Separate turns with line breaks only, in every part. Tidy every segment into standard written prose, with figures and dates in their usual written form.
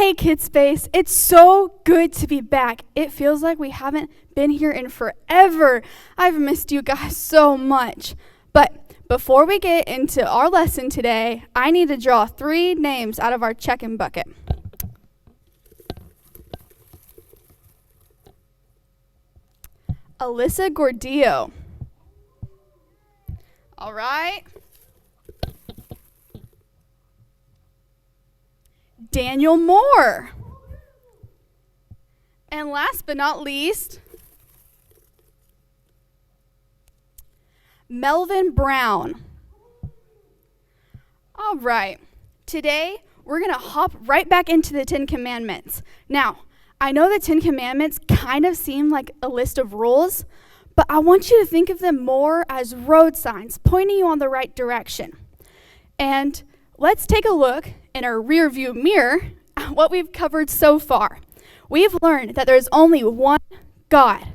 Hey KidSpace, it's so good to be back. It feels like we haven't been here in forever. I've missed you guys so much. But before we get into our lesson today, I need to draw 3 names out of our check-in bucket. Alyssa Gordillo. All right. Daniel Moore. And last but not least, Melvin Brown. All right. Today, we're going to hop right back into the 10 Commandments. Now, I know the 10 Commandments kind of seem like a list of rules, but I want you to think of them more as road signs pointing you on the right direction. And let's take a look in our rear view mirror at what we've covered so far. We've learned that there's only one God,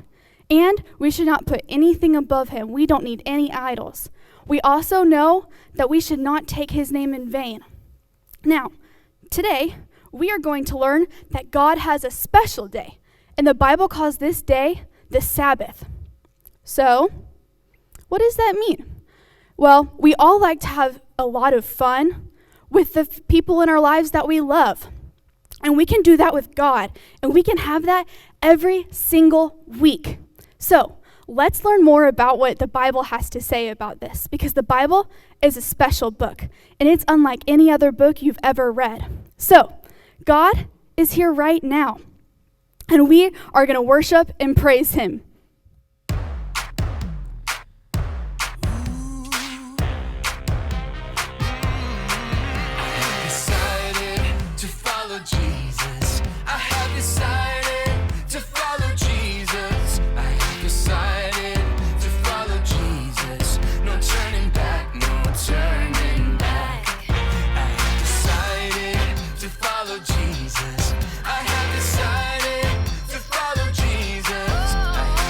and we should not put anything above him. We don't need any idols. We also know that we should not take his name in vain. Now, today, we are going to learn that God has a special day, and the Bible calls this day the Sabbath. So, what does that mean? Well, we all like to have a lot of fun with the people in our lives that we love. And we can do that with God, and we can have that every single week. So, let's learn more about what the Bible has to say about this, because the Bible is a special book, and it's unlike any other book you've ever read. So, God is here right now, and we are going to worship and praise him.
Jesus, I have decided to follow Jesus. I have decided to follow Jesus. No turning back, no turning back. I have decided to follow Jesus. I have decided to follow Jesus. I have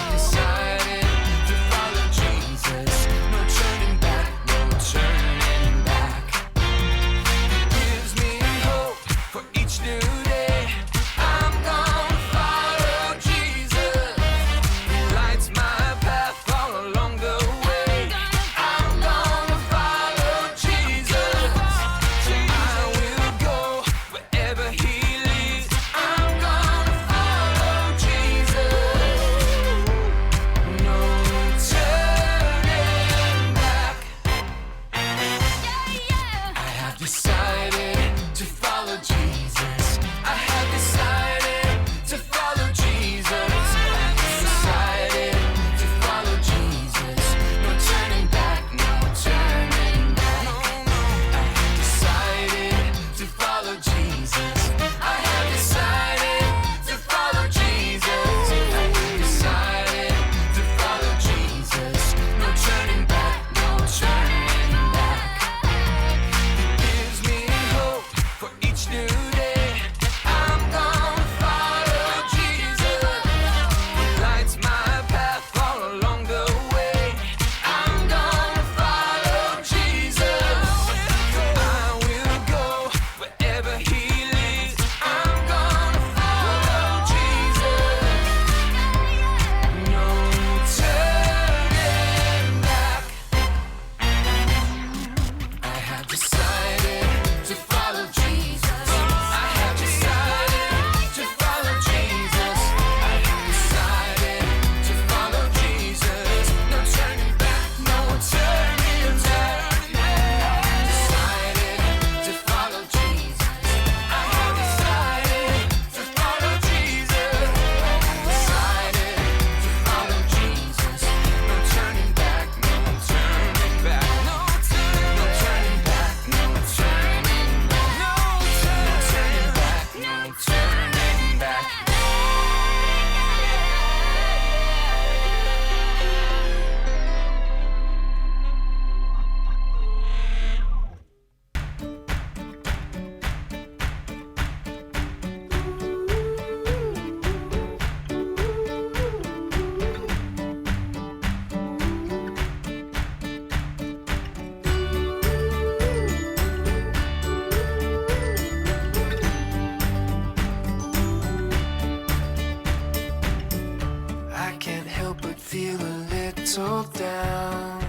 little down,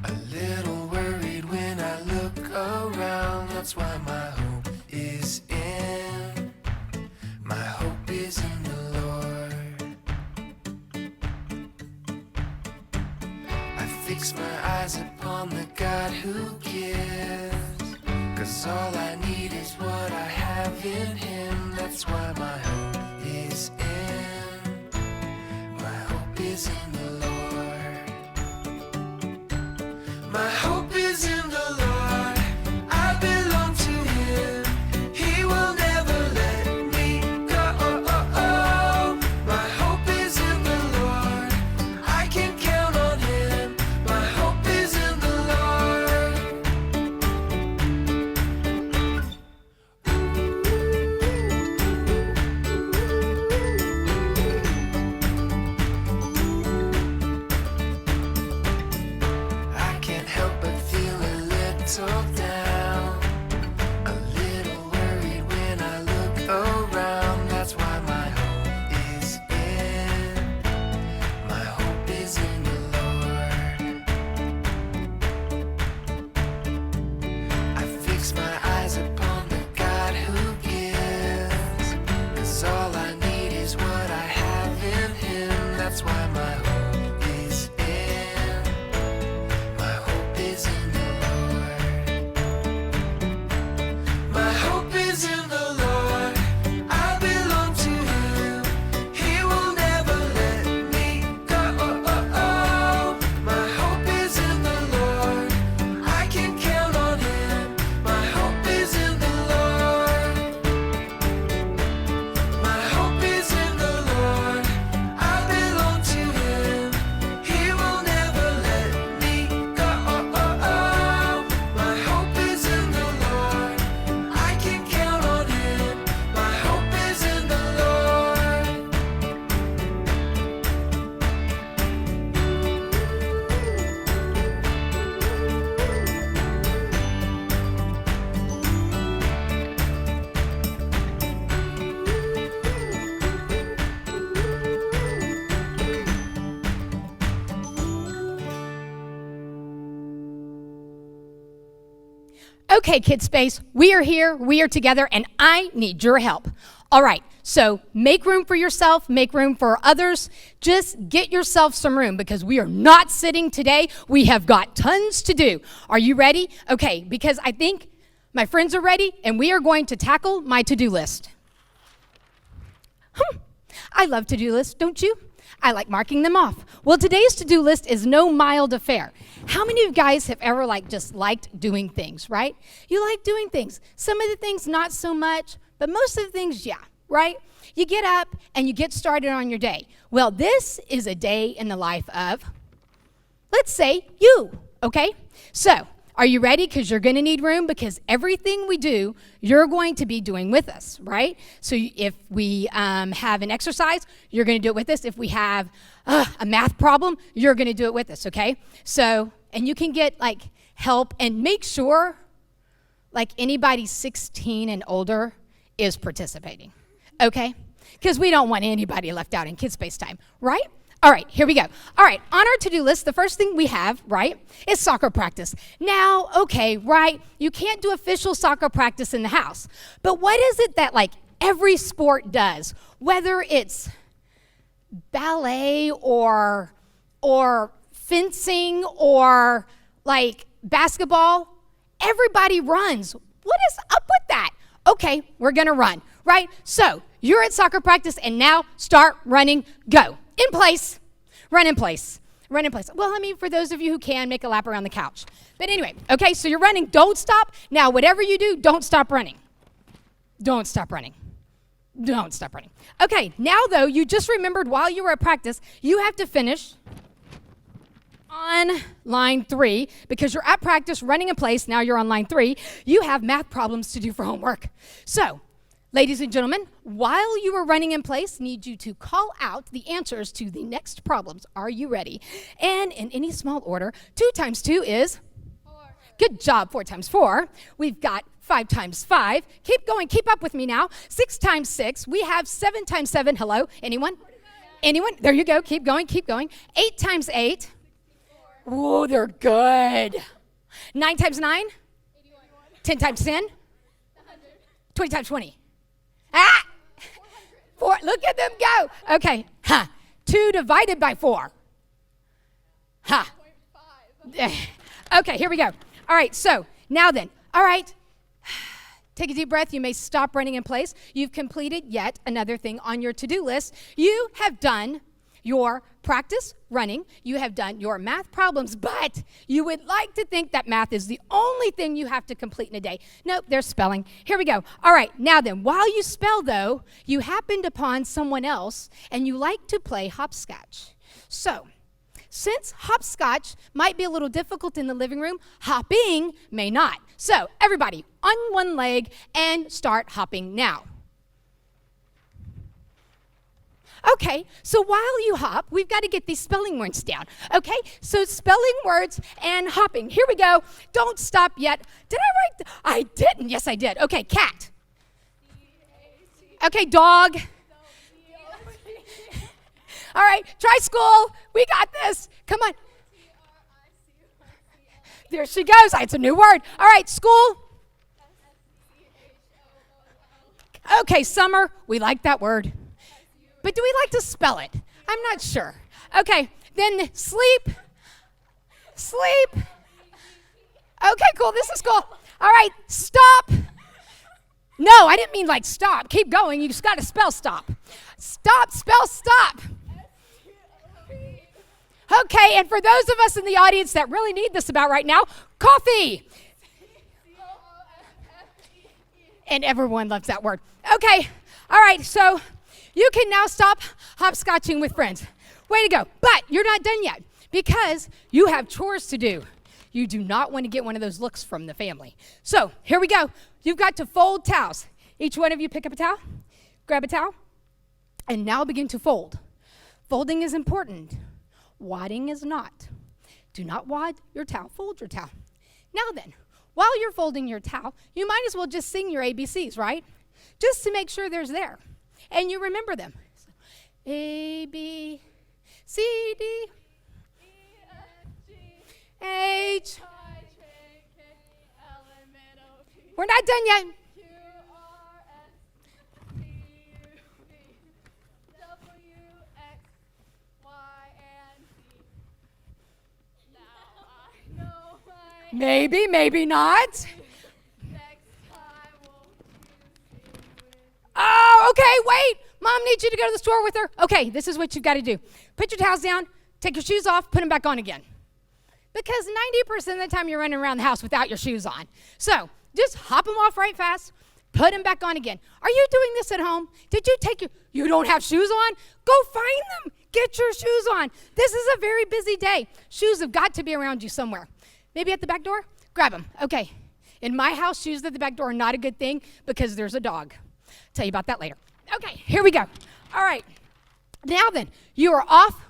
a little worried when I look around. That's why my hope is in, my hope is in the Lord. I fix my eyes upon the God who gives, 'cause all I need is what I have in him. That's why my hope is in, my hope is in the Lord. My hope is in the Lord, I belong to him, he will never let me go. My hope is in the Lord, I can count on him, my hope is in the Lord. I can't help but feel a little down, a little worried when I look around. That's why my hope is in, my hope is in the Lord. I fix my eyes upon the God who gives, 'cause all I need is what I have in him. That's why my hope is in, my hope is in the Lord. My hope is in the Lord, I belong to him, he will never let me go. My hope is in the Lord, I can count on him, my hope is in the Lord. My hope is in the Lord, I belong to him, he will never let me go. My hope is in the Lord, I can count on him, my hope is in the Lord.
Okay, KidSpace, we are here, we are together, and I need your help. All right, so make room for yourself, make room for others. Just get yourself some room because we are not sitting today. We have got tons to do. Are you ready? Okay, because I think my friends are ready, and we are going to tackle my to-do list. I love to-do lists, don't you? I like marking them off. Well, today's to-do list is no mild affair. How many of you guys have ever just liked doing things, right? You like doing things. Some of the things not so much, but most of the things, yeah, right? You get up and you get started on your day. Well, this is a day in the life of, let's say, you, okay? So, are you ready? Because you're going to need room because everything we do, you're going to be doing with us, right? So if we have an exercise, you're going to do it with us. If we have a math problem, you're going to do it with us, okay? So, and you can get help and make sure anybody 16 and older is participating, okay? Because we don't want anybody left out in KidSpace time, right? All right, here we go. All right, on our to-do list, the first thing we have, right, is soccer practice. Now, okay, right, you can't do official soccer practice in the house, but what is it that every sport does? Whether it's ballet or fencing or basketball, everybody runs. What is up with that? Okay, we're gonna run, right? So you're at soccer practice and now start running, go. In place, run in place, run in place. Well, for those of you who can, make a lap around the couch. But anyway, okay, so you're running, don't stop. Now, whatever you do, don't stop running. Don't stop running. Don't stop running. Okay, now though, you just remembered while you were at practice, you have to finish on line 3 because you're at practice running in place. Now you're on line 3. You have math problems to do for homework. So, ladies and gentlemen, while you are running in place, need you to call out the answers to the next problems. Are you ready? And in any small order, 2 times 2 is? 4. Good job, 4 times 4. We've got 5 times 5. Keep going, keep up with me now. 6 times 6. We have 7 times 7. Hello, anyone? Anyone? There you go, keep going, keep going. 8 times 8. Ooh, they're good. 9 times 9? 10 times 10? 20 times 20. Ah! 4. Look at them go. Okay. 2 divided by 4. Okay, here we go. All right, so now then. All right. Take a deep breath. You may stop running in place. You've completed yet another thing on your to-do list. You have done your practice running. You have done your math problems, but you would like to think that math is the only thing you have to complete in a day. Nope, there's spelling. Here we go. All right, now then, while you spell, though, you happened upon someone else, and you like to play hopscotch. So, since hopscotch might be a little difficult in the living room, hopping may not. So, everybody, on one leg and start hopping now. Okay, so while you hop, we've got to get these spelling words down. Okay, so spelling words and hopping. Here we go. Don't stop yet. Did I write? I didn't. Yes, I did. Okay, cat. Okay, dog. All right, try school. We got this. Come on. There she goes. It's a new word. All right, school. Okay, summer. We like that word. But do we like to spell it? I'm not sure. Okay, then sleep. Sleep. Okay, cool. This is cool. All right, stop. No, I didn't mean like stop. Keep going. You just got to spell stop. Stop, spell stop. Okay, and for those of us in the audience that really need this about right now, coffee. And everyone loves that word. Okay, all right, so you can now stop hopscotching with friends. Way to go. But you're not done yet because you have chores to do. You do not want to get one of those looks from the family. So here we go. You've got to fold towels. Each one of you pick up a towel, grab a towel, and now begin to fold. Folding is important. Wadding is not. Do not wad your towel. Fold your towel. Now then, while you're folding your towel, you might as well just sing your ABCs, right? Just to make sure there's there. And you remember them. So, A, B, C, D, E, F, G, H, I, J, K, L, M, N, O, P. We're not done yet. Q, R, S, T, U, V, W, X, Y, and Z. Now I know my maybe, maybe not. Oh, okay, wait. Mom needs you to go to the store with her. Okay, this is what you've got to do. Put your towels down, take your shoes off, put them back on again. Because 90% of the time you're running around the house without your shoes on. So just hop them off right fast, put them back on again. Are you doing this at home? Did you take you don't have shoes on? Go find them. Get your shoes on. This is a very busy day. Shoes have got to be around you somewhere. Maybe at the back door? Grab them. Okay. In my house, shoes at the back door are not a good thing because there's a dog. Tell you about that later. Okay, here we go. All right. Now then, you are off.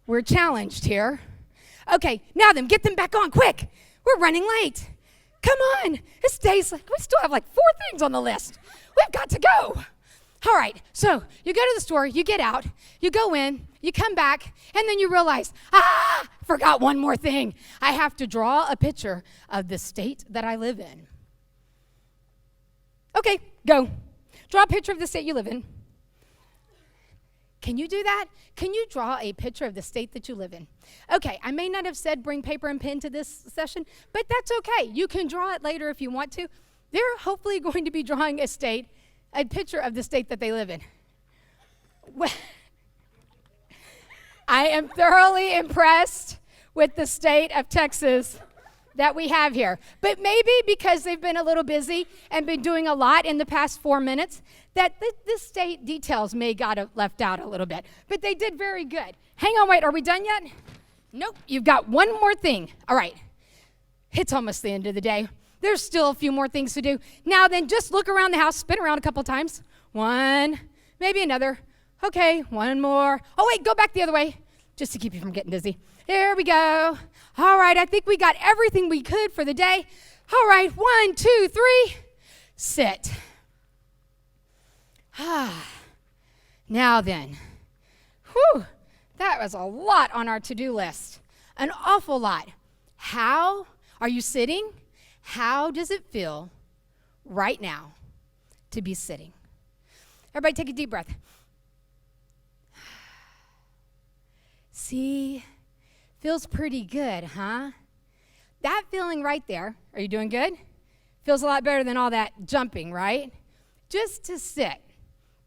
We're challenged here. Okay, now then, get them back on quick. We're running late. Come on. This day's like, we still have like 4 things on the list. We've got to go. All right, so you go to the store, you get out, you go in, you come back, and then you realize, forgot one more thing. I have to draw a picture of the state that I live in. Okay, go. Draw a picture of the state you live in. Can you do that? Can you draw a picture of the state that you live in? Okay, I may not have said bring paper and pen to this session, but that's okay. You can draw it later if you want to. They're hopefully going to be drawing a picture of the state that they live in. Well, I am thoroughly impressed with the state of Texas that we have here. But maybe because they've been a little busy and been doing a lot in the past 4 minutes, that this state details may got left out a little bit. But they did very good. Hang on, wait, are we done yet? Nope, you've got one more thing. All right, it's almost the end of the day. There's still a few more things to do. Now then, just look around the house, spin around a couple times. One, maybe another. Okay, one more. Oh wait, go back the other way, just to keep you from getting dizzy. There we go. All right, I think we got everything we could for the day. All right, 1, 2, 3, sit. Now then, that was a lot on our to-do list. An awful lot. How are you sitting? How does it feel right now to be sitting? Everybody take a deep breath. See, feels pretty good, huh? That feeling right there, are you doing good? Feels a lot better than all that jumping, right? Just to sit.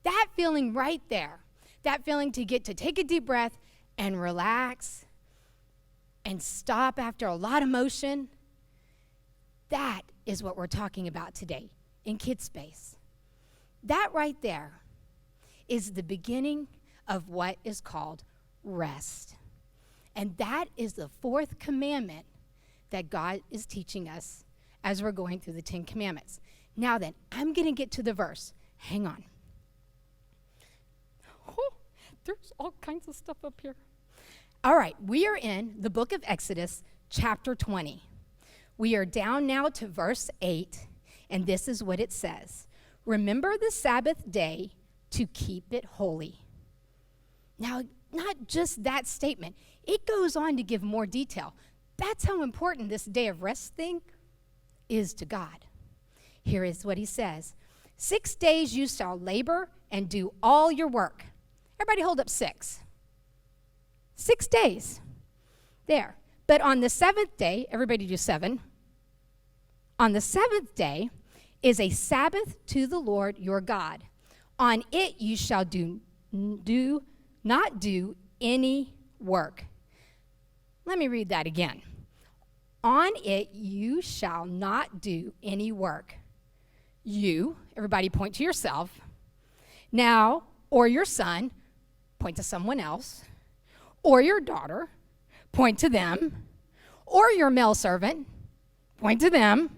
That feeling right there, that feeling to get to take a deep breath and relax and stop after a lot of motion, that is what we're talking about today in KidSpace. That right there is the beginning of what is called rest. And that is the fourth commandment that God is teaching us as we're going through the 10 Commandments. Now then, I'm going to get to the verse. Hang on. Oh, there's all kinds of stuff up here. All right, we are in the book of Exodus, chapter 20. We are down now to verse 8, and this is what it says. Remember the Sabbath day to keep it holy. Now, not just that statement. It goes on to give more detail. That's how important this day of rest thing is to God. Here is what he says. 6 days you shall labor and do all your work. Everybody hold up 6. 6 days. There. But on the 7th day, everybody do 7. On the 7th day is a Sabbath to the Lord your God. On it you shall not do any work. Let me read that again. On it you shall not do any work. You, everybody point to yourself. Now, or your son, point to someone else. Or your daughter, point to them. Or your male servant, point to them.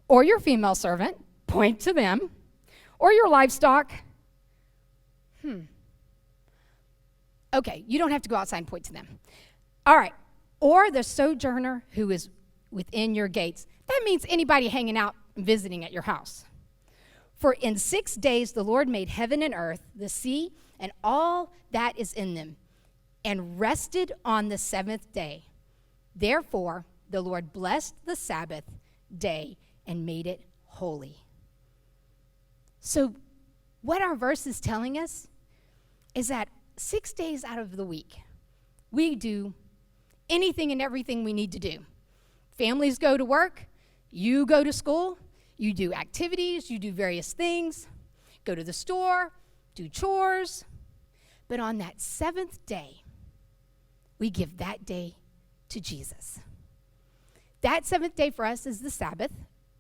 Or your female servant, point to them. Or your livestock. Okay, you don't have to go outside and point to them. All right. Or the sojourner who is within your gates. That means anybody hanging out and visiting at your house. For in 6 days the Lord made heaven and earth, the sea, and all that is in them, and rested on the 7th day. Therefore the Lord blessed the Sabbath day and made it holy. So what our verse is telling us is that 6 days out of the week, we do anything and everything we need to do. Families go to work, you go to school, you do activities, you do various things, go to the store, do chores. But on that 7th day, we give that day to Jesus. That 7th day for us is the Sabbath,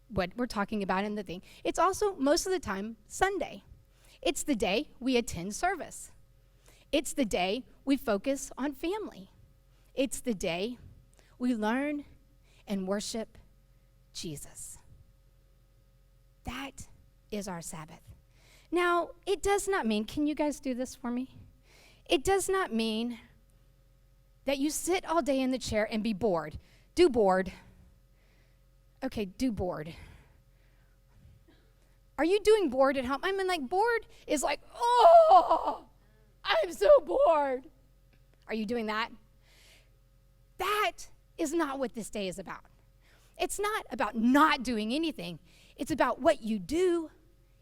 what we're talking about in the thing. It's also, most of the time, Sunday. It's the day we attend service. It's the day we focus on family. It's the day we learn and worship Jesus. That is our Sabbath. Now, it does not mean, can you guys do this for me? It does not mean that you sit all day in the chair and be bored. Do bored. Okay, do bored. Are you doing bored at home? I mean, like, bored is like, oh, I'm so bored. Are you doing that? That is not what this day is about. It's not about not doing anything. It's about what you do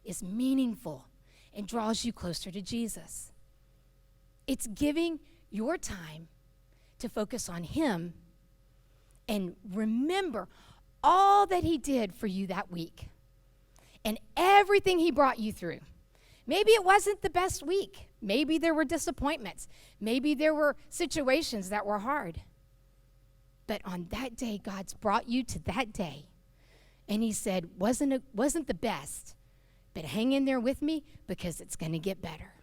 is meaningful and draws you closer to Jesus. It's giving your time to focus on him and remember all that he did for you that week and everything he brought you through. Maybe it wasn't the best week. Maybe there were disappointments. Maybe there were situations that were hard. But on that day, God's brought you to that day. And he said, wasn't the best, but hang in there with me because it's going to get better.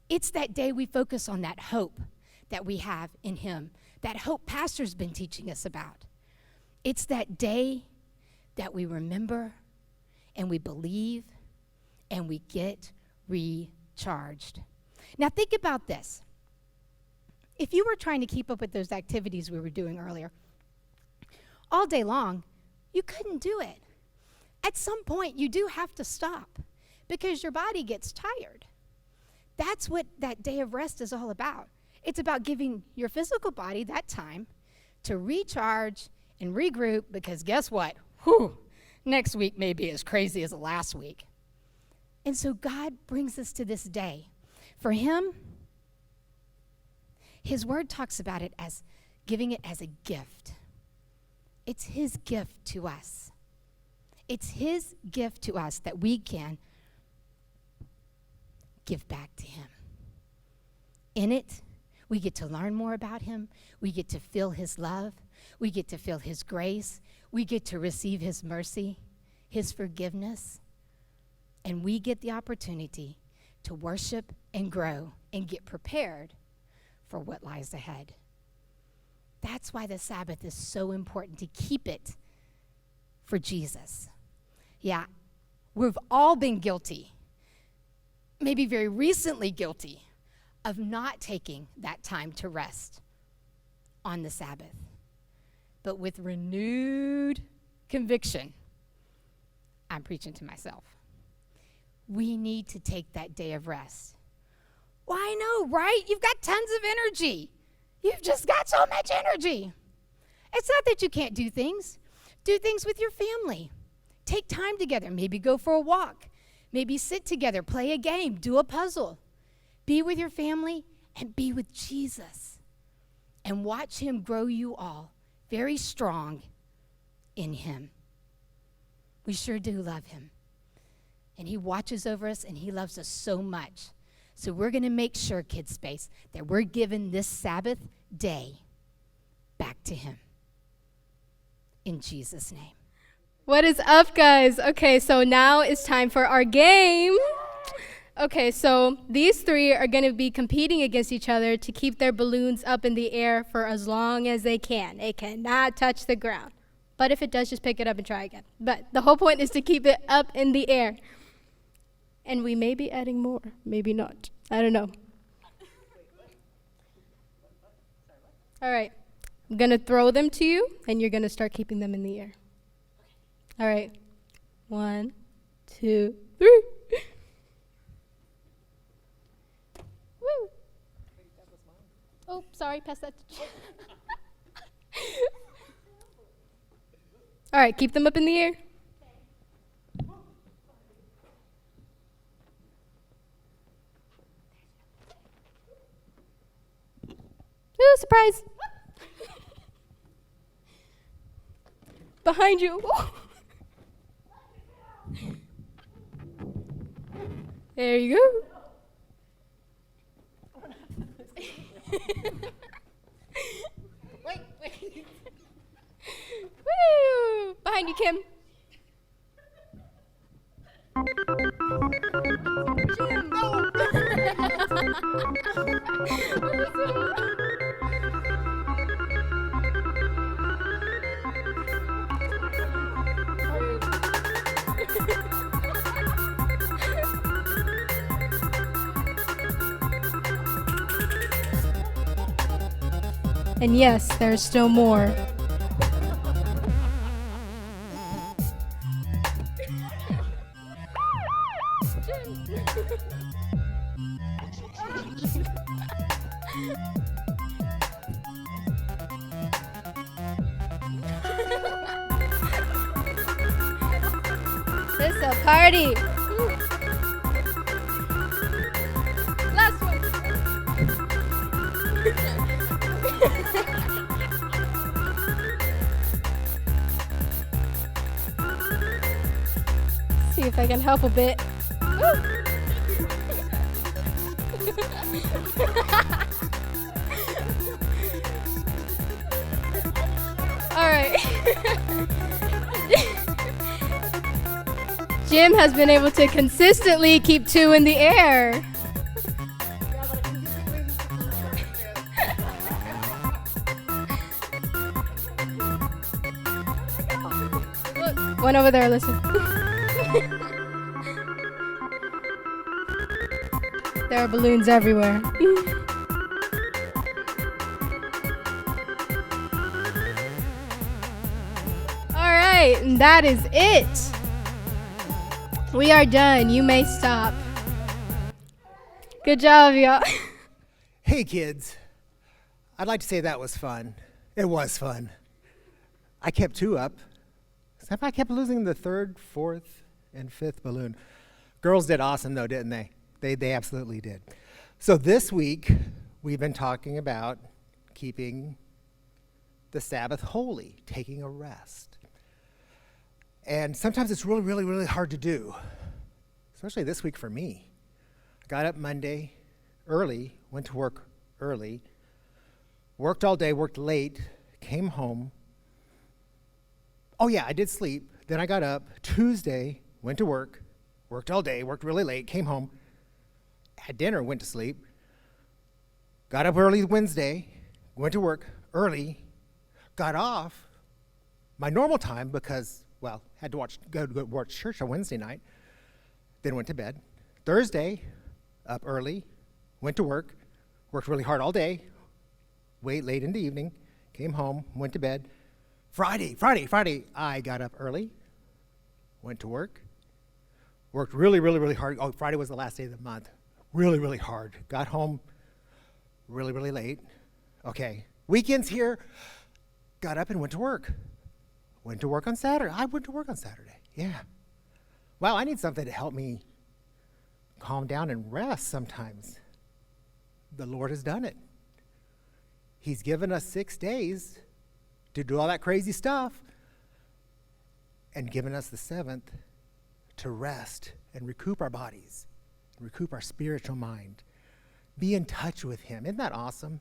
It's that day we focus on that hope that we have in him, that hope Pastor's been teaching us about. It's that day that we remember and we believe and we get recharged. Now think about this. If you were trying to keep up with those activities we were doing earlier, all day long, you couldn't do it. At some point, you do have to stop because your body gets tired. That's what that day of rest is all about. It's about giving your physical body that time to recharge and regroup, because guess what? Whew, next week may be as crazy as last week. And so God brings us to this day. For him, his word talks about it as giving it as a gift. It's his gift to us. It's his gift to us that we can give back to him. In it, we get to learn more about him. We get to feel his love. We get to feel his grace. We get to receive his mercy, his forgiveness. And we get the opportunity to worship and grow and get prepared for what lies ahead. That's why the Sabbath is so important, to keep it for Jesus. Yeah, we've all been guilty, maybe very recently guilty, of not taking that time to rest on the Sabbath. But with renewed conviction, I'm preaching to myself, we need to take that day of rest. Well, I know, right? You've got tons of energy. You've just got so much energy. It's not that you can't do things. Do things with your family. Take time together. Maybe go for a walk. Maybe sit together, play a game, do a puzzle. Be with your family and be with Jesus. And watch him grow you all very strong in him. We sure do love him. And he watches over us, and he loves us so much. So we're going to make sure, KidSpace, that we're giving this Sabbath day back to him. In Jesus' name.
What is up, guys? Okay, so now it's time for our game. Okay, so these three are going to be competing against each other to keep their balloons up in the air for as long as they can. It cannot touch the ground. But if it does, just pick it up and try again. But the whole point is to keep it up in the air. And we may be adding more, maybe not. I don't know. All right, I'm going to throw them to you, and you're going to start keeping them in the air. All right, 1, 2, 3. Woo! Oh, sorry, pass that to Jim. All right, keep them up in the air. Ooh, surprise. Behind you. There you go. Wait. Woo! Behind you, Kim. Jim. No. And yes, there's still more. This is a party. Last one. See if I can help a bit. All right. Jim has been able to consistently keep 2 in the air. Look, one over there, listen. There are balloons everywhere. All right, and that is it. We are done. You may stop. Good job, y'all.
Hey kids, I'd like to say that was fun. It was fun. I kept 2 up. Except I kept losing the 3rd, 4th, and 5th balloon. Girls did awesome, though, didn't they? They absolutely did. So this week, we've been talking about keeping the Sabbath holy, taking a rest. And sometimes it's really, really, really hard to do, especially this week for me. I got up Monday early, went to work early, worked all day, worked late, came home. Oh yeah, I did sleep. Then I got up Tuesday, went to work, worked all day, worked really late, came home, had dinner, went to sleep, got up early Wednesday, went to work early, got off my normal time because, well, had to go watch church on Wednesday night, then went to bed. Thursday, up early, went to work, worked really hard all day, late in the evening, came home, went to bed. Friday, I got up early, went to work, worked really, really, really hard. Oh, Friday was the last day of the month. Really, really hard. Got home really, really late. Okay, weekends here, got up and went to work. Went to work on Saturday. I went to work on Saturday, yeah. Wow, I need something to help me calm down and rest sometimes. The Lord has done it. He's given us 6 days to do all that crazy stuff and given us the 7th to rest and recoup our bodies, recoup our spiritual mind, be in touch with Him. Isn't that awesome?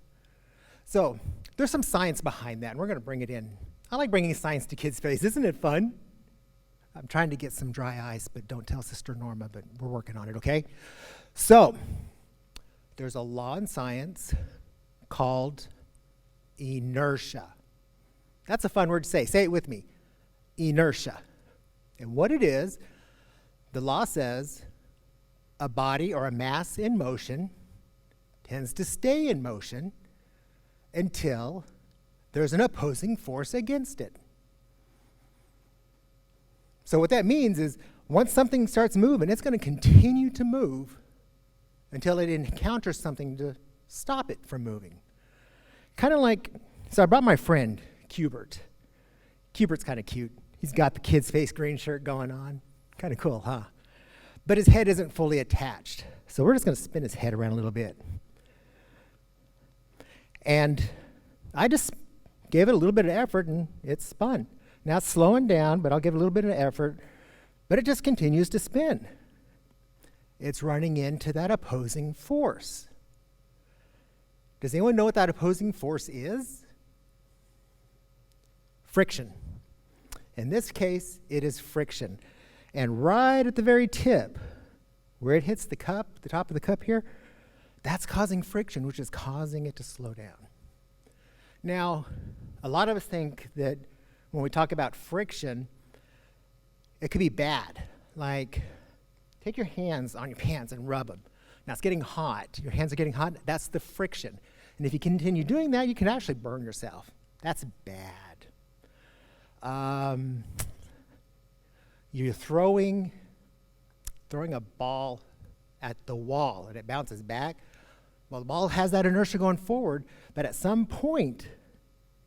So there's some science behind that, and we're going to bring it in. I like bringing science to KidSpace. Isn't it fun? I'm trying to get some dry ice, but don't tell Sister Norma, but we're working on it, okay? So there's a law in science called inertia. That's a fun word to say. Say it with me. Inertia. And what it is, the law says a body or a mass in motion tends to stay in motion until there's an opposing force against it. So what that means is once something starts moving, it's going to continue to move until it encounters something to stop it from moving. Kind of like, so I brought my friend, Cubert. Cubert's kind of cute. He's got the KidSpace green shirt going on. Kind of cool, huh? But his head isn't fully attached. So we're just going to spin his head around a little bit. And I just gave it a little bit of effort, and it spun. Now it's slowing down, but I'll give it a little bit of effort. But it just continues to spin. It's running into that opposing force. Does anyone know what that opposing force is? Friction. In this case, it is friction. And right at the very tip, where it hits the cup, the top of the cup here, that's causing friction, which is causing it to slow down. Now, a lot of us think that when we talk about friction, it could be bad. Like, take your hands on your pants and rub them. Now, it's getting hot. Your hands are getting hot. That's the friction. And if you continue doing that, you can actually burn yourself. That's bad. You're throwing a ball at the wall, and it bounces back. Well, the ball has that inertia going forward, but at some point,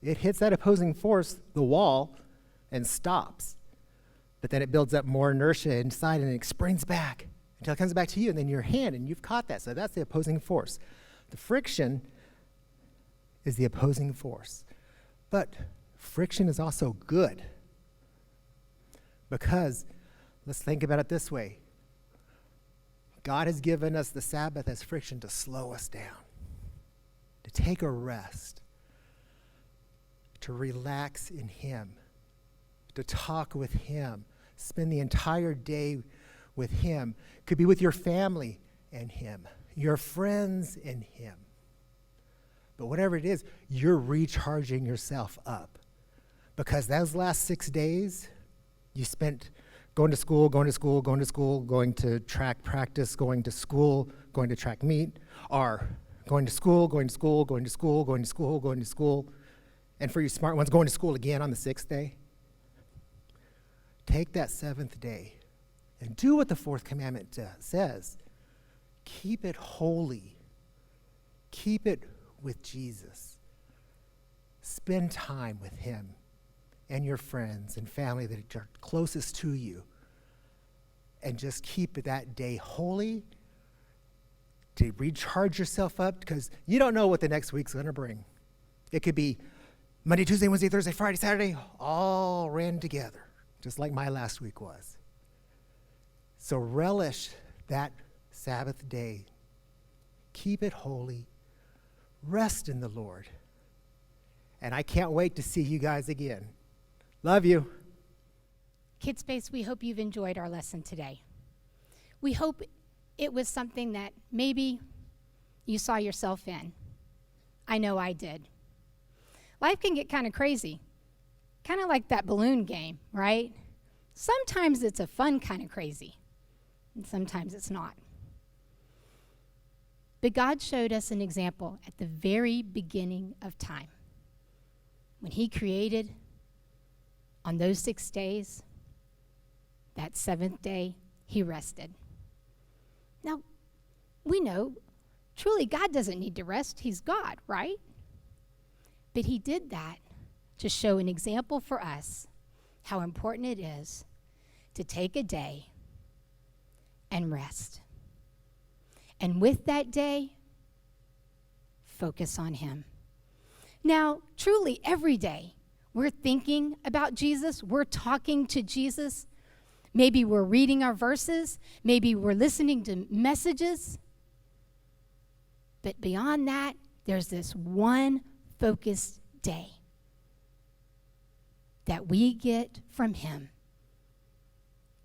it hits that opposing force, the wall, and stops. But then it builds up more inertia inside, and it sprints back until it comes back to you, and then your hand, and you've caught that. So that's the opposing force. The friction is the opposing force. But friction is also good. Because, let's think about it this way. God has given us the Sabbath as friction to slow us down, to take a rest, to relax in Him, to talk with Him, spend the entire day with Him. Could be with your family and Him, your friends and Him. But whatever it is, you're recharging yourself up. Because those last 6 days, you spent going to school, going to track practice, going to school, going to track meet, or going to school, and for you smart ones, going to school again on the 6th day. Take that 7th day and do what the 4th commandment says. Keep it holy. Keep it with Jesus. spend time with him and your friends and family that are closest to you, and just keep that day holy to recharge yourself up, because you don't know what the next week's going to bring. It could be Monday, Tuesday, Wednesday, Thursday, Friday, Saturday, all ran together, just like my last week was. So relish that Sabbath day. Keep it holy. Rest in the Lord. And I can't wait to see you guys again. Love you.
KidSpace, we hope you've enjoyed our lesson today. We hope it was something that maybe you saw yourself in. I know I did. Life can get kind of crazy, kind of like that balloon game, right? Sometimes it's a fun kind of crazy, and sometimes it's not. But God showed us an example at the very beginning of time. When he created on those 6 days, that seventh day, he rested. Now, we know, truly, God doesn't need to rest. He's God, right? But he did that to show an example for us how important it is to take a day and rest. And with that day, focus on him. Now, truly, every day, we're thinking about Jesus. We're talking to Jesus. Maybe we're reading our verses. Maybe we're listening to messages. But beyond that, there's this one focused day that we get from him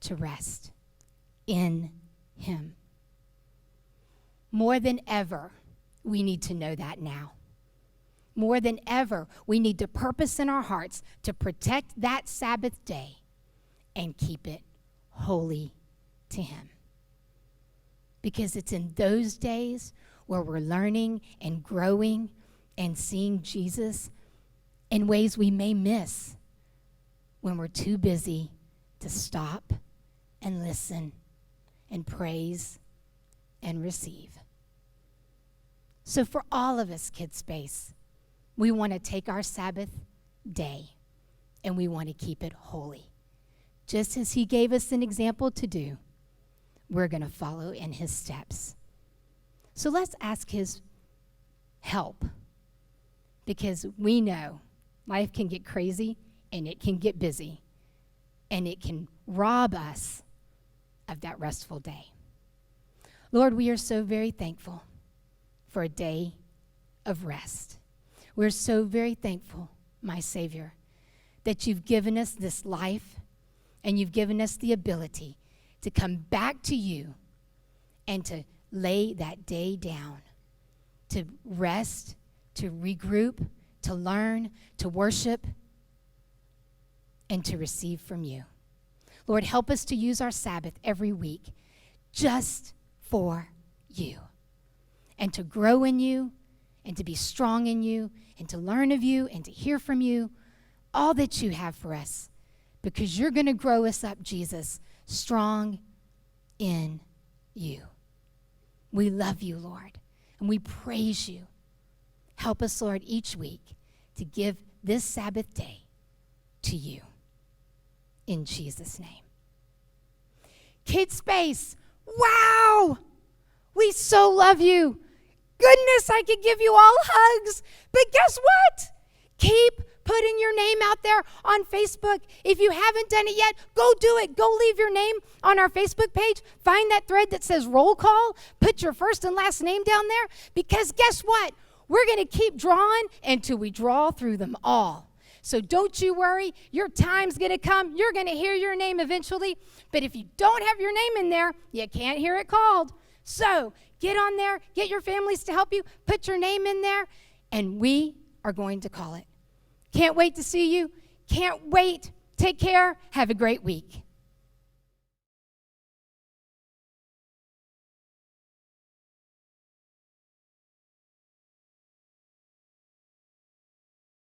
to rest in him. More than ever, we need to know that now. More than ever, we need to purpose in our hearts to protect that Sabbath day and keep it holy to him. Because it's in those days where we're learning and growing and seeing Jesus in ways we may miss when we're too busy to stop and listen and praise and receive. So for all of us, KidSpace, we want to take our Sabbath day and we want to keep it holy. Just as he gave us an example to do, we're going to follow in his steps. So let's ask his help, because we know life can get crazy and it can get busy and it can rob us of that restful day. Lord, we are so very thankful for a day of rest. We're so very thankful, my Savior, that you've given us this life and you've given us the ability to come back to you and to lay that day down, to rest, to regroup, to learn, to worship, and to receive from you. Lord, help us to use our Sabbath every week just for you, and to grow in you, and to be strong in you, and to learn of you, and to hear from you, all that you have for us, because you're going to grow us up, Jesus, strong in you. We love you, Lord, and we praise you. Help us, Lord, each week to give this Sabbath day to you. In Jesus' name. KidSpace, wow! We so love you. Goodness, I could give you all hugs. But guess what? Keep putting your name out there on Facebook. If you haven't done it yet, go do it. Go leave your name on our Facebook page. Find that thread that says roll call. Put your first and last name down there. Because guess what? We're going to keep drawing until we draw through them all. So don't you worry. Your time's going to come. You're going to hear your name eventually. But if you don't have your name in there, you can't hear it called. So get on there. Get your families to help you. Put your name in there. And we are going to call it. Can't wait to see you. Can't wait. Take care. Have a great week.